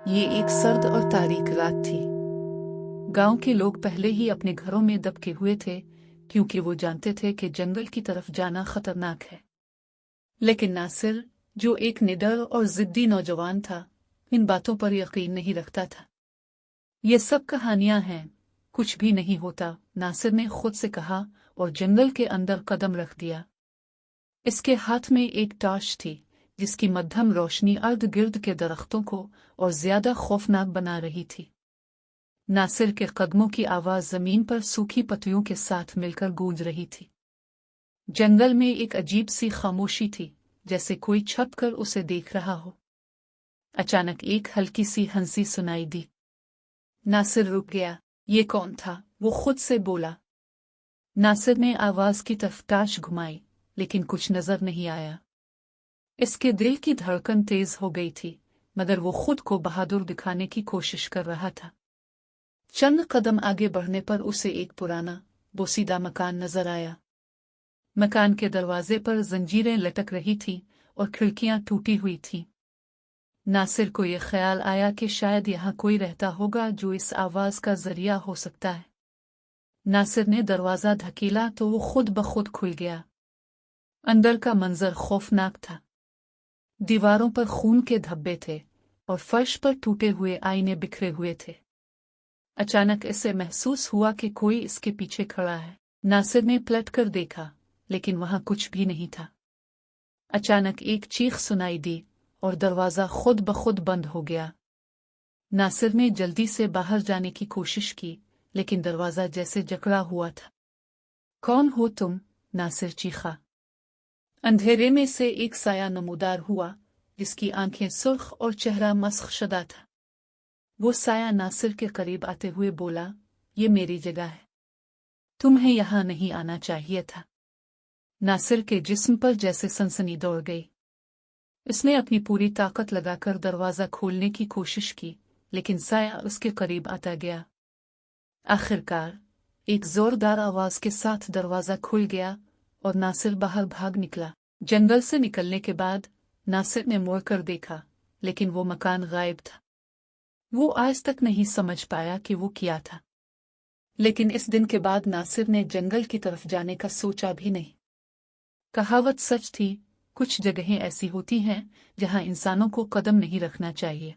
ये एक सर्द और तारीख रात थी। गांव के लोग पहले ही अपने घरों में दबके हुए थे, क्योंकि वो जानते थे कि जंगल की तरफ जाना खतरनाक है। लेकिन नासिर, जो एक निडर और जिद्दी नौजवान था, इन बातों पर यकीन नहीं रखता था। ये सब कहानियां हैं, कुछ भी नहीं होता, नासिर ने खुद से कहा और जंगल के अंदर कदम रख दिया। इसके हाथ में एक टॉर्च थी, जिसकी मध्यम रोशनी अर्ध गिर्द के दरख्तों को और ज्यादा खौफनाक बना रही थी। नासिर के कदमों की आवाज जमीन पर सूखी पत्तियों के साथ मिलकर गूंज रही थी। जंगल में एक अजीब सी खामोशी थी, जैसे कोई छुप कर उसे देख रहा हो। अचानक एक हल्की सी हंसी सुनाई दी। नासिर रुक गया। ये कौन था? वो खुद से बोला। नासिर ने आवाज की तरफ टॉर्च घुमाई, लेकिन कुछ नजर नहीं आया। इसके दिल की धड़कन तेज हो गई थी, मगर वो खुद को बहादुर दिखाने की कोशिश कर रहा था। चंद कदम आगे बढ़ने पर उसे एक पुराना, बोसीदा मकान नजर आया। मकान के दरवाजे पर जंजीरें लटक रही थीं और खिड़कियां टूटी हुई थीं। नासिर को यह ख्याल आया कि शायद यहाँ कोई रहता होगा जो इस आवाज का जरिया हो सकता है। नासिर ने दरवाजा धकेला तो वो खुद ब खुद खुल गया। अंदर का मंजर खौफनाक था। दीवारों पर खून के धब्बे थे और फर्श पर टूटे हुए आईने बिखरे हुए थे। अचानक इसे महसूस हुआ कि कोई इसके पीछे खड़ा है। नासिर ने पलट कर देखा, लेकिन वहां कुछ भी नहीं था। अचानक एक चीख सुनाई दी और दरवाजा खुद ब खुद बंद हो गया। नासिर ने जल्दी से बाहर जाने की कोशिश की, लेकिन दरवाजा जैसे जकड़ा हुआ था। कौन हो तुम? नासिर चीखा। अंधेरे में से एक साया नमूदार हुआ, जिसकी आंखें सुर्ख और चेहरा मस्खशदा था। वो साया नासिर के करीब आते हुए बोला, ये मेरी जगह है। तुम्हें यहां नहीं आना चाहिए था। नासिर के जिस्म पर जैसे सनसनी दौड़ गई। उसने अपनी पूरी ताकत लगाकर दरवाजा खोलने की कोशिश की, लेकिन साया उसके करीब आता गया। आखिरकार एक जोरदार आवाज के साथ दरवाजा खुल गया और नासिर बाहर भाग निकला। जंगल से निकलने के बाद नासिर ने मुड़कर देखा, लेकिन वो मकान गायब था। वो आज तक नहीं समझ पाया कि वो क्या था। लेकिन इस दिन के बाद नासिर ने जंगल की तरफ जाने का सोचा भी नहीं। कहावत सच थी, कुछ जगहें ऐसी होती हैं जहां इंसानों को कदम नहीं रखना चाहिए।